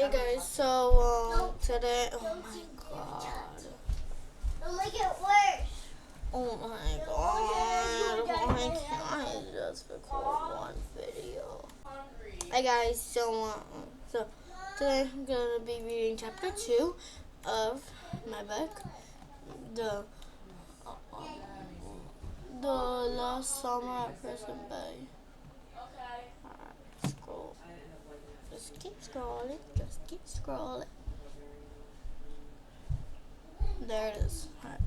Hey guys, today, oh my god. Don't make it worse. Oh my god, why can't I just record one video? Hey guys, so today I'm gonna be reading chapter 2 of my book, the, um, the Last Summer at Crescent Bay. Alright, scroll. Just keep scrolling. There it is. Alright.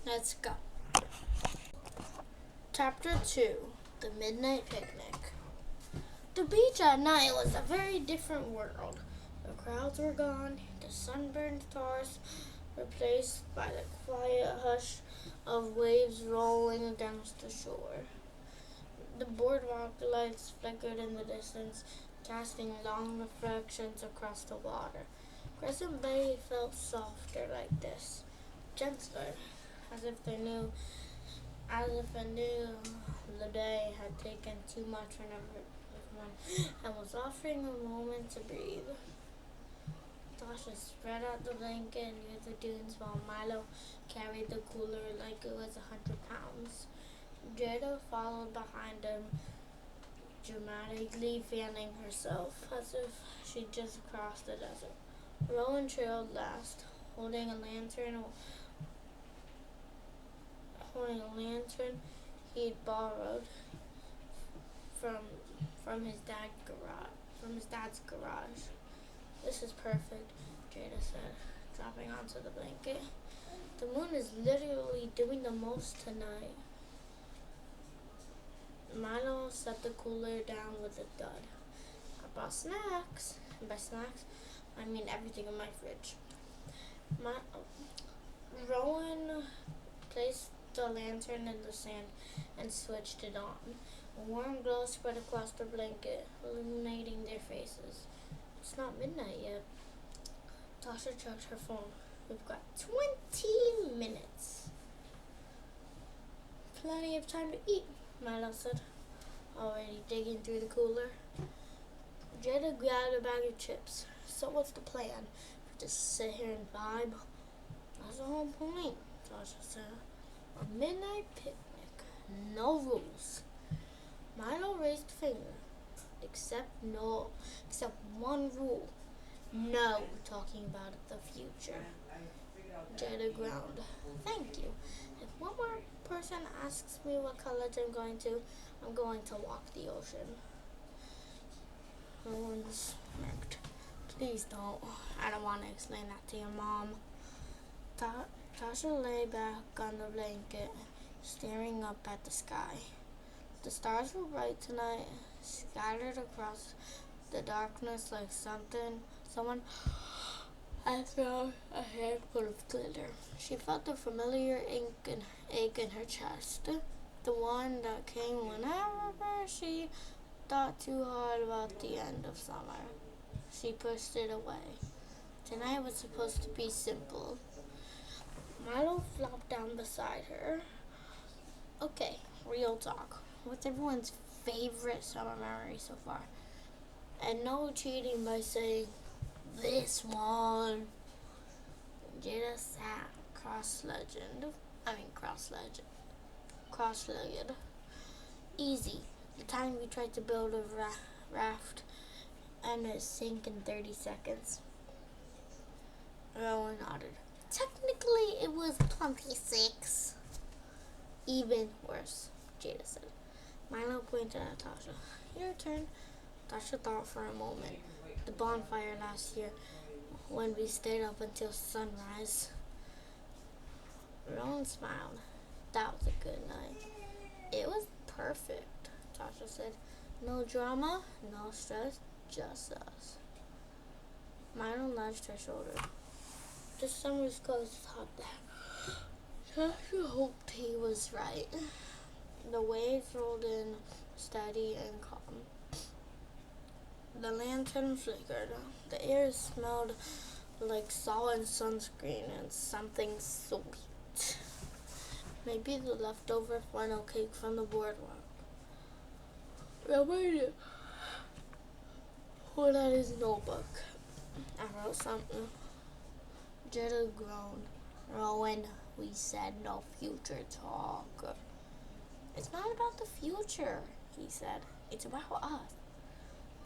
Let's go. Chapter 2, The Midnight Picnic. The beach at night was a very different world. The crowds were gone, the sunburned stars replaced by the quiet hush of waves rolling against the shore. The boardwalk lights flickered in the distance, casting long reflections across the water. Crescent Bay felt softer like this, gentler, as if it knew the day had taken too much from everyone and was offering a moment to breathe. Tasha spread out the blanket near the dunes while Milo carried the cooler like it was 100 pounds. Jada followed behind him, dramatically fanning herself as if she'd just crossed the desert. Rowan trailed last, holding a lantern he'd borrowed from his dad's garage. This is perfect, Jada said, dropping onto the blanket. The moon is literally doing the most tonight. Milo set the cooler down with a thud. I bought snacks. And by snacks, I mean everything in my fridge. Rowan placed the lantern in the sand and switched it on. A warm glow spread across the blanket, illuminating their faces. It's not midnight yet. Tasha checked her phone. We've got 20 minutes. Plenty of time to eat, Milo said, already digging through the cooler. Jada grabbed a bag of chips. So what's the plan? Just sit here and vibe? That's the whole point, Tasha said. A midnight picnic. No rules. Milo raised a finger. Except one rule. No talking about the future. Jada ground. Thank you. If one more person asks me what college I'm going to walk the ocean. Rowan smirked. Please don't. I don't want to explain that to your mom. Tasha lay back on the blanket, staring up at the sky. The stars were bright tonight, scattered across the darkness like someone had thrown a handful of glitter. She felt the familiar ache in her chest, the one that came whenever she thought too hard about the end of summer. She pushed it away. Tonight was supposed to be simple. Milo flopped down beside her. Okay, real talk. What's everyone's favorite summer memory so far? And no cheating by saying, this one. Jada sat cross-legged. Easy. The time we tried to build a raft and it sank in 30 seconds. Rowan nodded. Technically, it was 26. Even worse, Jada said. Milo pointed at Tasha. Your turn. Tasha thought for a moment. The bonfire last year, when we stayed up until sunrise. Rowan smiled. That was a good night. It was perfect, Tasha said. No drama, no stress, just us. Milo nudged her shoulder. The summer's close thought that. Tasha hoped he was right. The waves rolled in, steady and calm. The lantern flickered. The air smelled like salt and sunscreen and something sweet. Maybe the leftover funnel cake from the boardwalk. pulled out his notebook. I wrote something. Jada groaned. Rowan, we said no future talk. It's not about the future, he said. It's about us.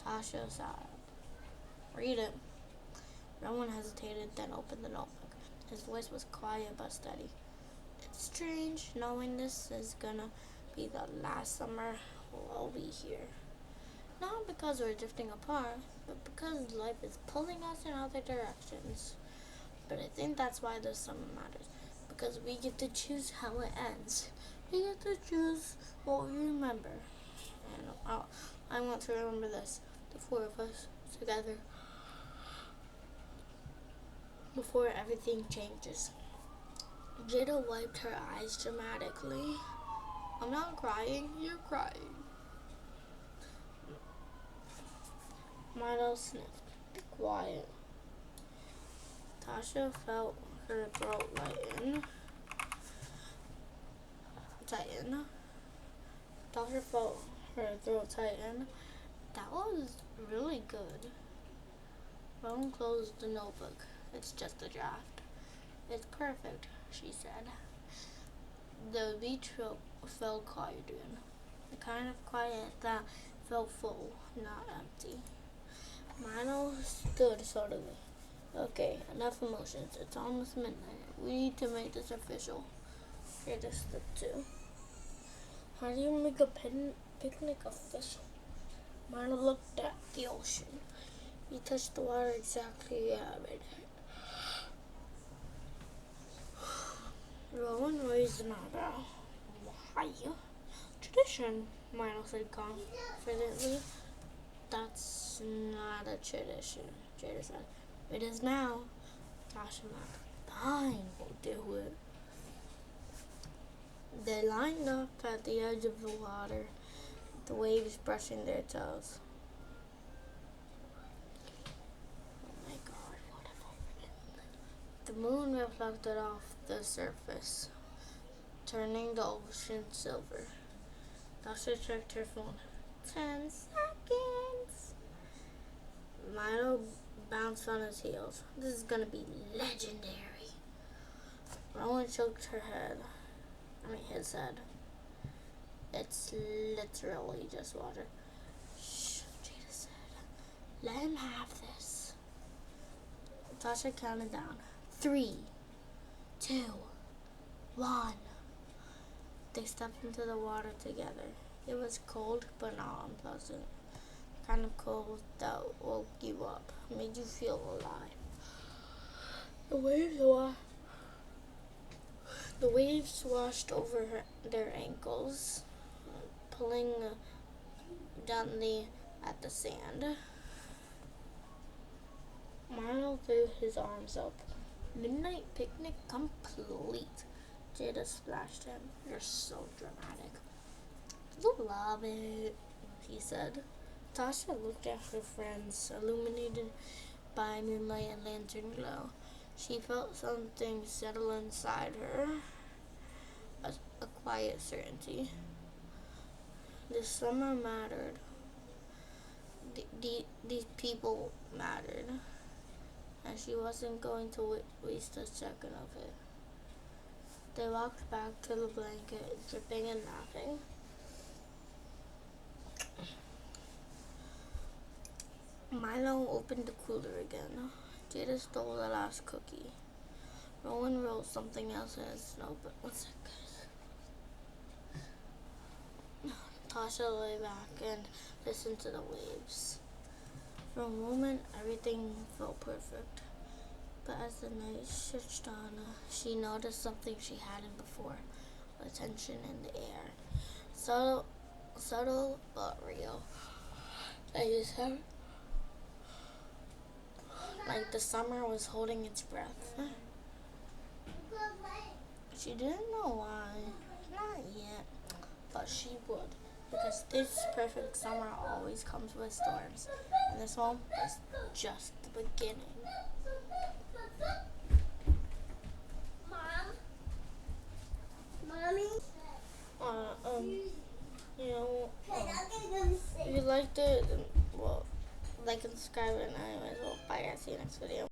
Tasha sighed. Read it. Rowan hesitated, then opened the notebook. His voice was quiet but steady. It's strange knowing this is gonna be the last summer we'll all be here. Not because we're drifting apart, but because life is pulling us in other directions. But I think that's why this summer matters. Because we get to choose how it ends. We get to choose what we remember. And I want to remember this. The four of us together. Before everything changes. Jada wiped her eyes dramatically. I'm not crying, you're crying. Milo sniffed. Be quiet. Tasha felt her throat tighten. Tasha felt her throat tighten. That was really good. Rowan closed the notebook. It's just a draft. It's perfect, she said. The beach felt quiet again. The kind of quiet that felt full, not empty. Milo stood suddenly. Okay, enough emotions. It's almost midnight. We need to make this official. Jada stood too. How do you make a picnic official? Milo looked at the ocean. He touched the water exactly at midnight. Rowan raised an eyebrow. Why? Tradition, Milo said confidently. That's not a tradition, Jada said. It is now. Tasha laughed. Fine, we'll do it. They lined up at the edge of the water, the waves brushing their toes. Oh my God, what have I written? The moon reflected off the surface, turning the ocean silver. Tasha checked her phone. 10 seconds. Milo bounced on his heels. This is gonna be legendary. Rowan shook his head. It's literally just water. Shh, Jada said. Let him have this. Tasha counted down. 3, 2, 1. They stepped into the water together. It was cold, but not unpleasant. The kind of cold that woke you up, made you feel alive. The waves washed over their ankles, pulling gently at the sand. Milo threw his arms up. Midnight picnic complete. Jada splashed him. You're so dramatic. Love it, he said. Tasha looked at her friends, illuminated by moonlight and lantern glow. She felt something settle inside her, a quiet certainty. This summer mattered. These people mattered, and she wasn't going to waste a second of it. They walked back to the blanket, dripping and laughing. Milo opened the cooler again. Jada stole the last cookie. Rowan wrote something else in his notebook. 1 second. Tasha lay back and listened to the waves. For a moment, everything felt perfect. But as the night stretched on, she noticed something she hadn't before. A tension in the air. Subtle but real. Like the summer was holding its breath. She didn't know why. Not yet. But she would. Because this perfect summer always comes with storms. And this one was just the beginning. Mommy? You liked it, well, like and subscribe. And anyways, well, bye guys. See you next video.